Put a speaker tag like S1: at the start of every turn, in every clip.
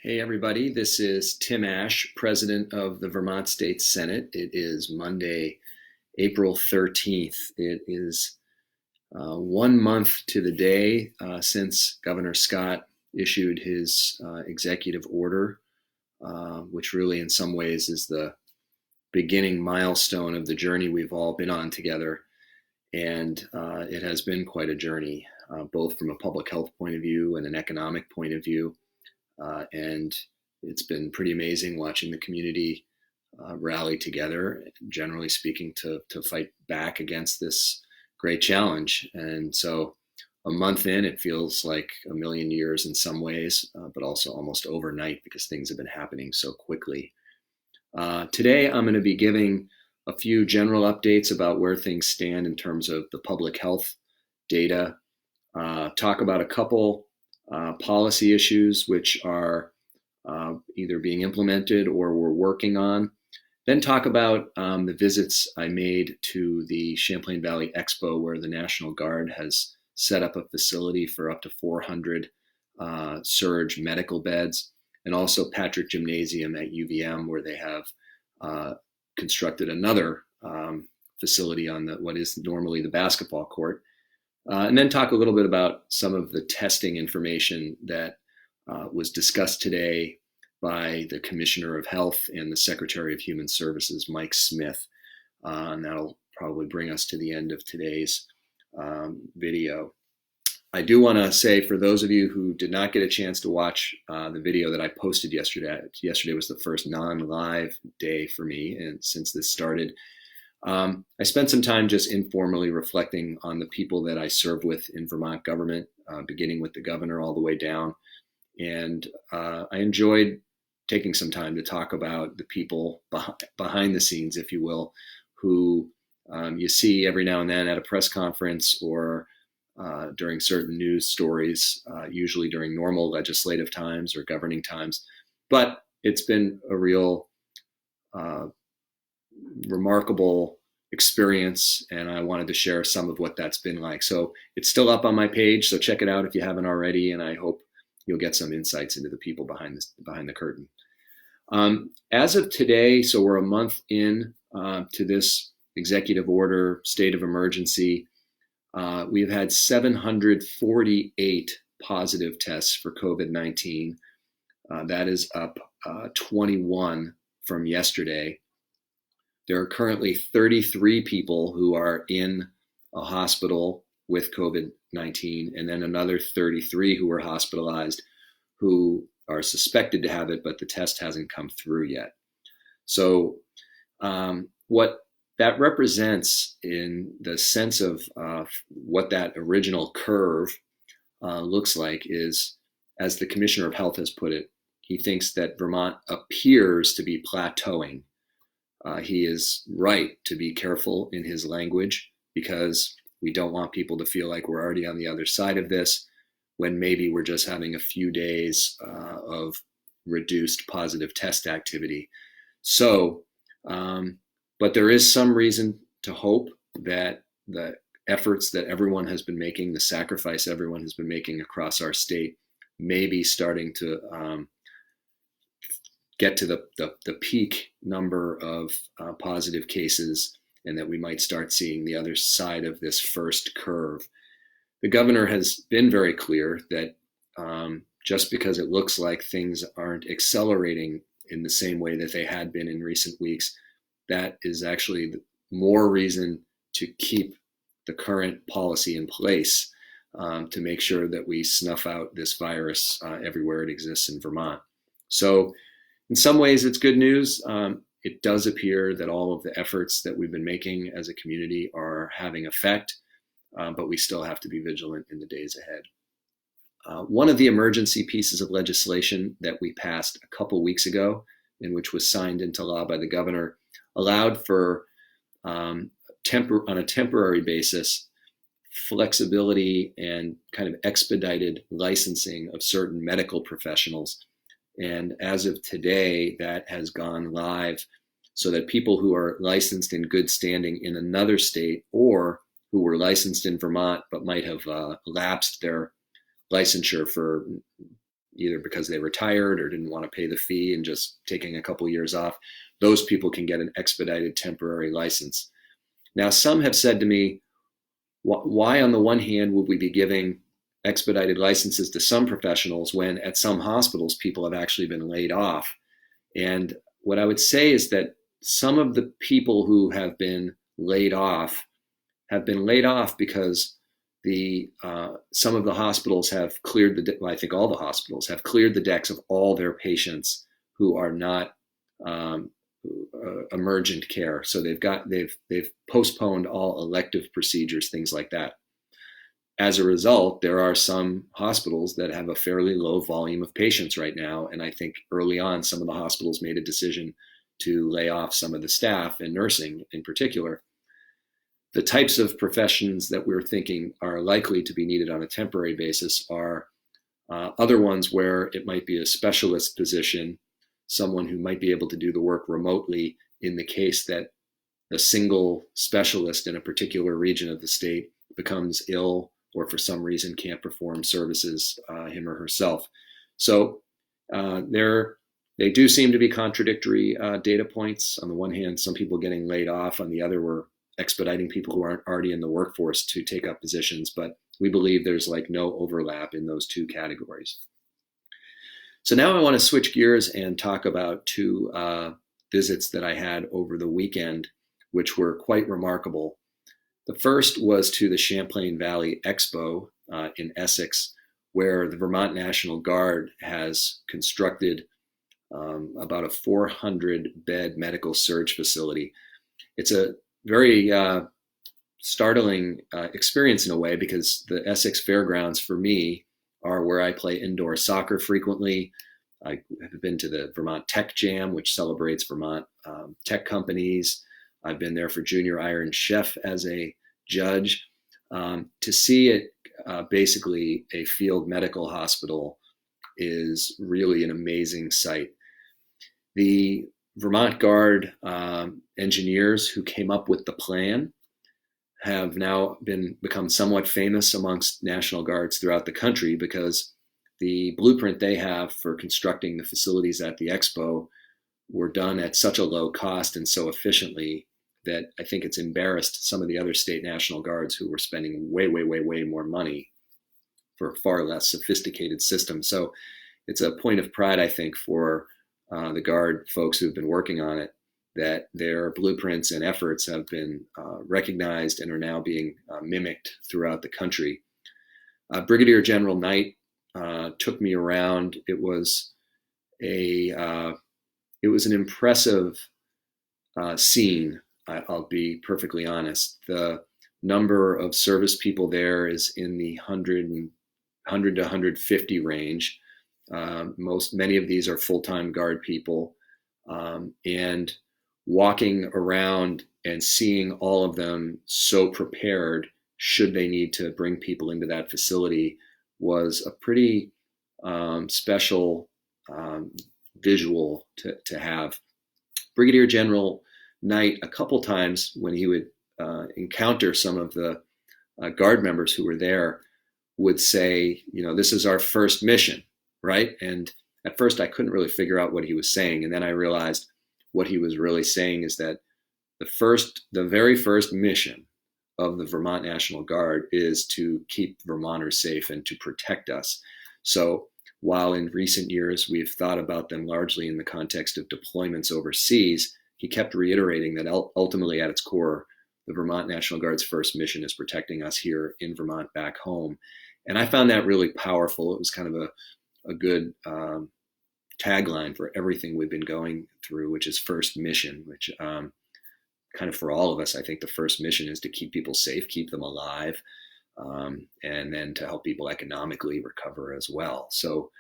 S1: Hey everybody, this is Tim Ashe, President of the Vermont State Senate. It is Monday, April 13th. It is 1 month to the day since Governor Scott issued his executive order, which really in some ways is the beginning milestone of the journey we've all been on together. And it has been quite a journey, both from a public health point of view and an economic point of view. And it's been pretty amazing watching the community rally together, generally speaking, to fight back against this great challenge. And so a month in, it feels like a million years in some ways, but also almost overnight because things have been happening so quickly. Today, I'm going to be giving a few general updates about where things stand in terms of the public health data, talk about a couple policy issues which are either being implemented or we're working on. Then talk about the visits I made to the Champlain Valley Expo, where the National Guard has set up a facility for up to 400 surge medical beds, and also Patrick Gymnasium at UVM, where they have constructed another facility on what is normally the basketball court. And then talk a little bit about some of the testing information that was discussed today by the Commissioner of Health and the Secretary of Human Services, Mike Smith. And that'll probably bring us to the end of today's video. I do want to say, for those of you who did not get a chance to watch the video that I posted yesterday was the first non-live day for me, and since this started, I spent some time just informally reflecting on the people that I serve with in Vermont government, beginning with the governor all the way down. And I enjoyed taking some time to talk about the people behind the scenes, if you will, who you see every now and then at a press conference or during certain news stories, usually during normal legislative times or governing times. But it's been a real remarkable experience, and I wanted to share some of what that's been like. So it's still up on my page, so check it out if you haven't already, and I hope you'll get some insights into the people behind the curtain. As of today, so we're a month in to this executive order state of emergency. We've had 748 positive tests for COVID-19. That is up 21 from yesterday. There are currently 33 people who are in a hospital with COVID-19, and then another 33 who are hospitalized who are suspected to have it, but the test hasn't come through yet. So what that represents in the sense of what that original curve looks like is, as the Commissioner of Health has put it, he thinks that Vermont appears to be plateauing. He is right to be careful in his language, because we don't want people to feel like we're already on the other side of this, when maybe we're just having a few days of reduced positive test activity. So, but there is some reason to hope that the efforts that everyone has been making, the sacrifice everyone has been making across our state, may be starting to get to the peak number of positive cases, and that we might start seeing the other side of this first curve. The governor has been very clear that just because it looks like things aren't accelerating in the same way that they had been in recent weeks, that is actually more reason to keep the current policy in place to make sure that we snuff out this virus everywhere it exists in Vermont. So in some ways, it's good news. It does appear that all of the efforts that we've been making as a community are having effect, but we still have to be vigilant in the days ahead. One of the emergency pieces of legislation that we passed a couple weeks ago, and which was signed into law by the governor, allowed for, on a temporary basis, flexibility and kind of expedited licensing of certain medical professionals. And as of today, that has gone live, so that people who are licensed in good standing in another state, or who were licensed in Vermont but might have lapsed their licensure for either because they retired or didn't want to pay the fee and just taking a couple years off, those people can get an expedited temporary license. Now, some have said to me, why on the one hand would we be giving expedited licenses to some professionals when at some hospitals people have actually been laid off? And what I would say is that some of the people who have been laid off because some of the hospitals have cleared I think all the hospitals have cleared the decks of all their patients who are not emergent care. So they've postponed all elective procedures, things like that. As a result, there are some hospitals that have a fairly low volume of patients right now. And I think early on, some of the hospitals made a decision to lay off some of the staff and nursing in particular. The types of professions that we're thinking are likely to be needed on a temporary basis are other ones where it might be a specialist position, someone who might be able to do the work remotely in the case that a single specialist in a particular region of the state becomes ill or for some reason can't perform services him or herself. So they do seem to be contradictory data points. On the one hand, some people getting laid off. On the other, we're expediting people who aren't already in the workforce to take up positions. But we believe there's like no overlap in those two categories. So now I want to switch gears and talk about two visits that I had over the weekend, which were quite remarkable. The first was to the Champlain Valley Expo in Essex, where the Vermont National Guard has constructed about a 400-bed medical surge facility. It's a very startling experience in a way, because the Essex Fairgrounds for me are where I play indoor soccer frequently. I have been to the Vermont Tech Jam, which celebrates Vermont tech companies. I've been there for Junior Iron Chef as a judge. To see it basically a field medical hospital is really an amazing sight. The Vermont Guard engineers who came up with the plan have now become somewhat famous amongst National Guards throughout the country, because the blueprint they have for constructing the facilities at the Expo were done at such a low cost and so efficiently that I think it's embarrassed some of the other state National Guards who were spending way, way, way, way more money for a far less sophisticated system. So it's a point of pride, I think, for the Guard folks who've been working on it, that their blueprints and efforts have been recognized and are now being mimicked throughout the country. Brigadier General Knight took me around. It was an impressive scene. I'll be perfectly honest. The number of service people there is in the 100 to 150 range. Many of these are full-time Guard people, and walking around and seeing all of them so prepared should they need to bring people into that facility was a pretty special visual to have. Brigadier General Knight, a couple times when he would encounter some of the Guard members who were there, would say, this is our first mission, right? And at first I couldn't really figure out what he was saying. And then I realized what he was really saying is that the very first mission of the Vermont National Guard is to keep Vermonters safe and to protect us. So while in recent years we've thought about them largely in the context of deployments overseas, he kept reiterating that ultimately at its core, the Vermont National Guard's first mission is protecting us here in Vermont back home. And I found that really powerful. It was kind of a good tagline for everything we've been going through, which is first mission, which kind of for all of us, I think the first mission is to keep people safe, keep them alive, and then to help people economically recover as well. So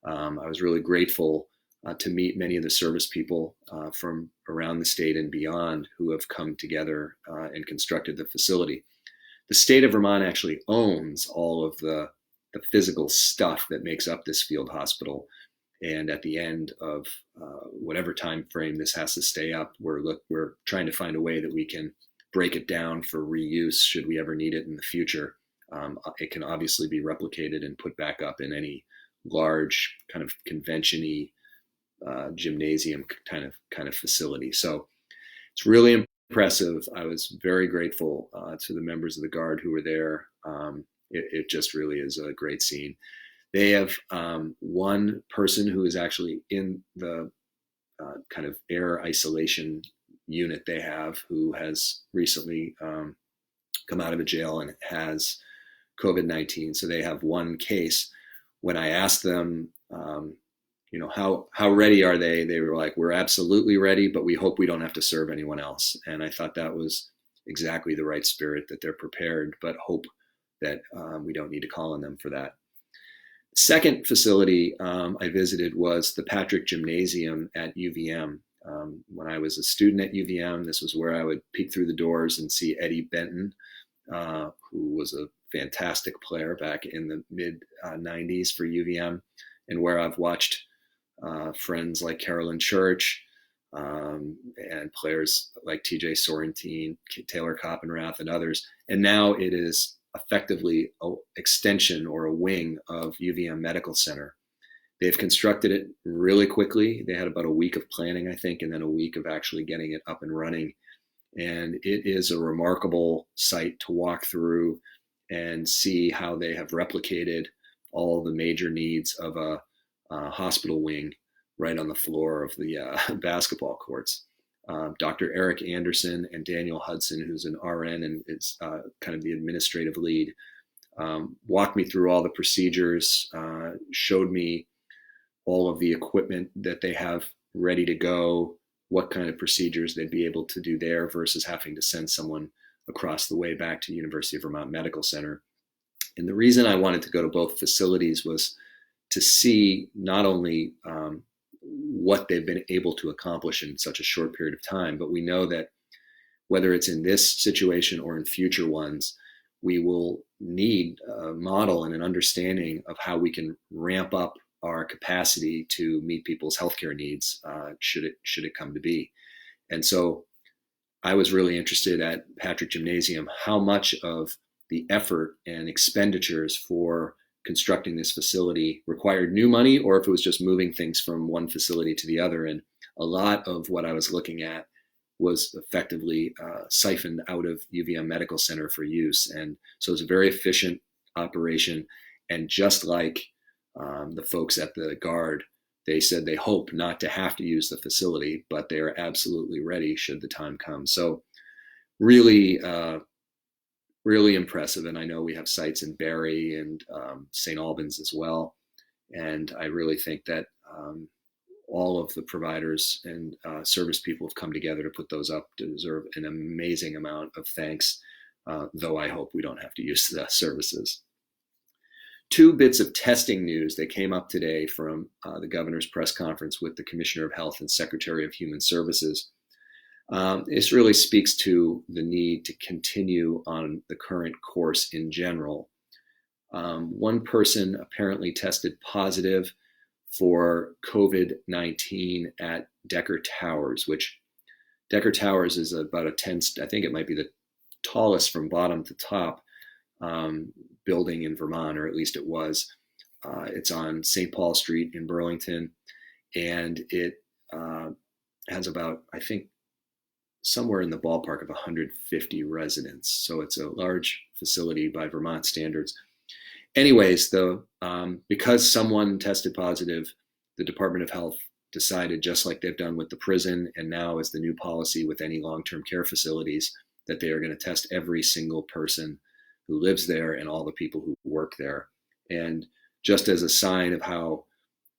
S1: I was really grateful to meet many of the service people from around the state and beyond who have come together and constructed the facility. The state of Vermont actually owns all of the physical stuff that makes up this field hospital. And at the end of whatever time frame this has to stay up, we're trying to find a way that we can break it down for reuse should we ever need it in the future. It can obviously be replicated and put back up in any large kind of convention-y gymnasium kind of facility. So it's really impressive. I was very grateful to the members of the Guard who were there. It just really is a great scene. They have one person who is actually in the kind of air isolation unit they have, who has recently come out of a jail and has COVID-19. So they have one case. When I asked them, how ready are they? They were like, we're absolutely ready, but we hope we don't have to serve anyone else. And I thought that was exactly the right spirit, that they're prepared, but hope that we don't need to call on them for that. Second facility I visited was the Patrick Gymnasium at UVM. When I was a student at UVM, this was where I would peek through the doors and see Eddie Benton, who was a fantastic player back in the mid 90s for UVM, and where I've watched friends like Carolyn Church and players like TJ Sorrentine, Taylor Coppenrath, and others. And now it is effectively an extension or a wing of UVM Medical Center. They've constructed it really quickly. They had about a week of planning, I think, and then a week of actually getting it up and running. And it is a remarkable site to walk through and see how they have replicated all the major needs of a hospital wing right on the floor of the basketball courts. Dr. Eric Anderson and Daniel Hudson, who's an RN and is kind of the administrative lead, walked me through all the procedures, showed me all of the equipment that they have ready to go, what kind of procedures they'd be able to do there versus having to send someone across the way back to the University of Vermont Medical Center. And the reason I wanted to go to both facilities was to see not only what they've been able to accomplish in such a short period of time, but we know that whether it's in this situation or in future ones, we will need a model and an understanding of how we can ramp up our capacity to meet people's healthcare needs should it come to be. And so I was really interested at Patrick Gymnasium how much of the effort and expenditures for constructing this facility required new money, or if it was just moving things from one facility to the other. And a lot of what I was looking at was effectively siphoned out of UVM Medical Center for use. And so it was a very efficient operation. And just like the folks at the Guard, they said they hope not to have to use the facility, but they are absolutely ready should the time come. So really, really impressive. And I know we have sites in Barrie and St. Albans as well. And I really think that all of the providers and service people have come together to put those up, to deserve an amazing amount of thanks, though I hope we don't have to use the services. Two bits of testing news that came up today from the governor's press conference with the Commissioner of Health and Secretary of Human Services. This really speaks to the need to continue on the current course in general. One person apparently tested positive for COVID-19 at Decker Towers, which Decker Towers is about I think it might be the tallest from bottom to top building in Vermont, or at least it was. It's on St. Paul Street in Burlington, and it has about, I think, somewhere in the ballpark of 150 residents. So it's a large facility by Vermont standards. Anyways, though, because someone tested positive, the Department of Health decided, just like they've done with the prison and now as the new policy with any long-term care facilities, that they are going to test every single person who lives there and all the people who work there. And just as a sign of how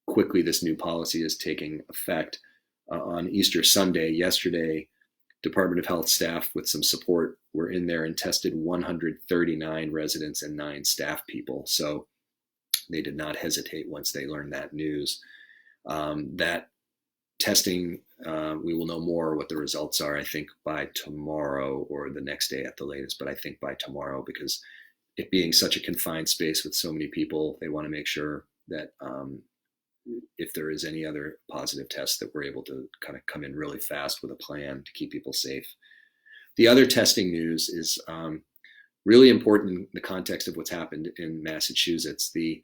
S1: quickly this new policy is taking effect, on Easter Sunday, yesterday, Department of Health staff with some support were in there and tested 139 residents and 9 staff people. So they did not hesitate once they learned that news. That testing, we will know more what the results are, I think, by tomorrow or the next day at the latest, but I think by tomorrow, because it being such a confined space with so many people, they want to make sure that if there is any other positive tests, that we're able to kind of come in really fast with a plan to keep people safe. The other testing news is really important in the context of what's happened in Massachusetts. The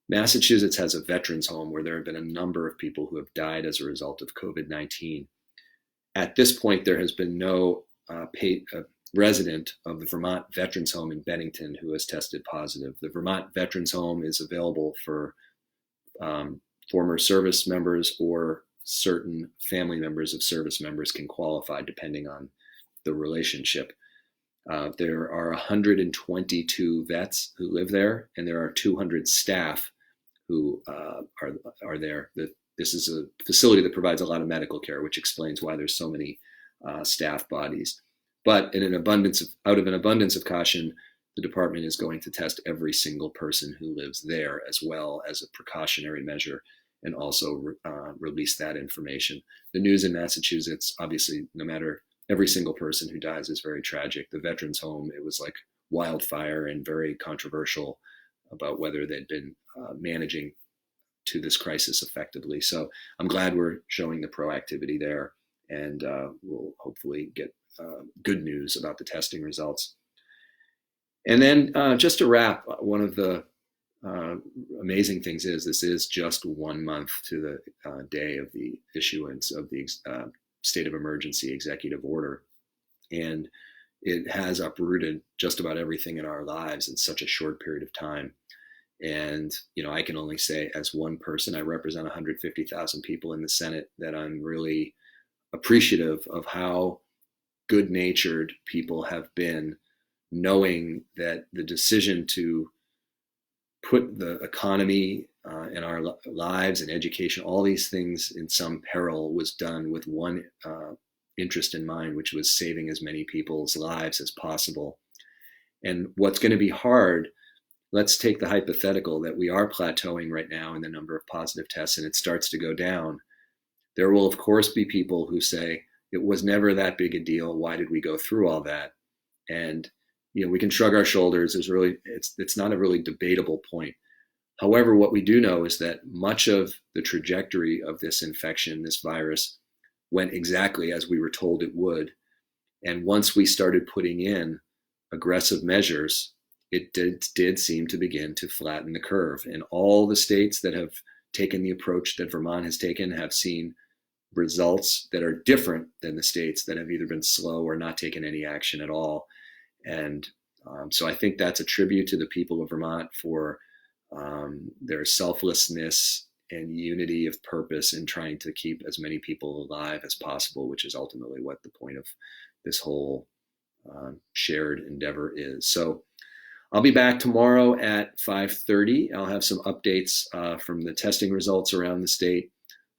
S1: Massachusetts has a veterans home where there have been a number of people who have died as a result of COVID-19. At this point, there has been no resident of the Vermont Veterans Home in Bennington who has tested positive. The Vermont Veterans Home is available for former service members, or certain family members of service members can qualify depending on the relationship. There are 122 vets who live there, and there are 200 staff who are there. This is a facility that provides a lot of medical care, which explains why there's so many staff bodies. But out of an abundance of caution, the department is going to test every single person who lives there, as well as a precautionary measure, and also release that information. The news in Massachusetts, obviously, no matter, every single person who dies is very tragic. The veterans home, it was like wildfire and very controversial about whether they'd been managing to this crisis effectively. So I'm glad we're showing the proactivity there, and we'll hopefully get good news about the testing results. And then just to wrap, one of the amazing things is this is just 1 month to the day of the issuance of the state of emergency executive order. And it has uprooted just about everything in our lives in such a short period of time. And, I can only say, as one person, I represent 150,000 people in the Senate, that I'm really appreciative of how good-natured people have been, knowing that the decision to put the economy and our lives and education, all these things in some peril, was done with one interest in mind, which was saving as many people's lives as possible. And what's going to be hard, let's take the hypothetical that we are plateauing right now in the number of positive tests and it starts to go down. There will, of course, be people who say, it was never that big a deal. Why did we go through all that? And, we can shrug our shoulders. It's not a really debatable point. However, what we do know is that much of the trajectory of this infection, this virus, went exactly as we were told it would. And once we started putting in aggressive measures, it did seem to begin to flatten the curve. And all the states that have taken the approach that Vermont has taken have seen results that are different than the states that have either been slow or not taken any action at all. And so I think that's a tribute to the people of Vermont for their selflessness and unity of purpose in trying to keep as many people alive as possible, which is ultimately what the point of this whole shared endeavor is. So I'll be back tomorrow at 5:30. I'll have some updates from the testing results around the state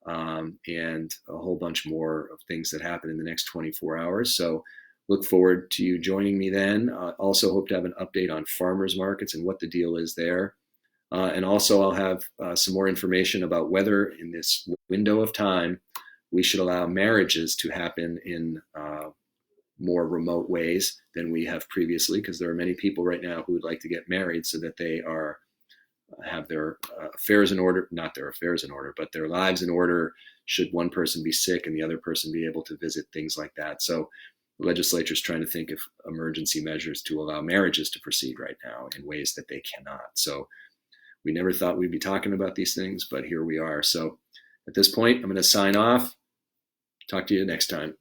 S1: and a whole bunch more of things that happen in the next 24 hours. So look forward to you joining me then. Also hope to have an update on farmers markets and what the deal is there. And also I'll have some more information about whether in this window of time we should allow marriages to happen in more remote ways than we have previously, because there are many people right now who would like to get married so that they have their affairs in order, not their affairs in order, but their lives in order should one person be sick and the other person be able to visit, things like that. So the legislature is trying to think of emergency measures to allow marriages to proceed right now in ways that they cannot. So we never thought we'd be talking about these things, but here we are. So at this point, I'm going to sign off. Talk to you next time.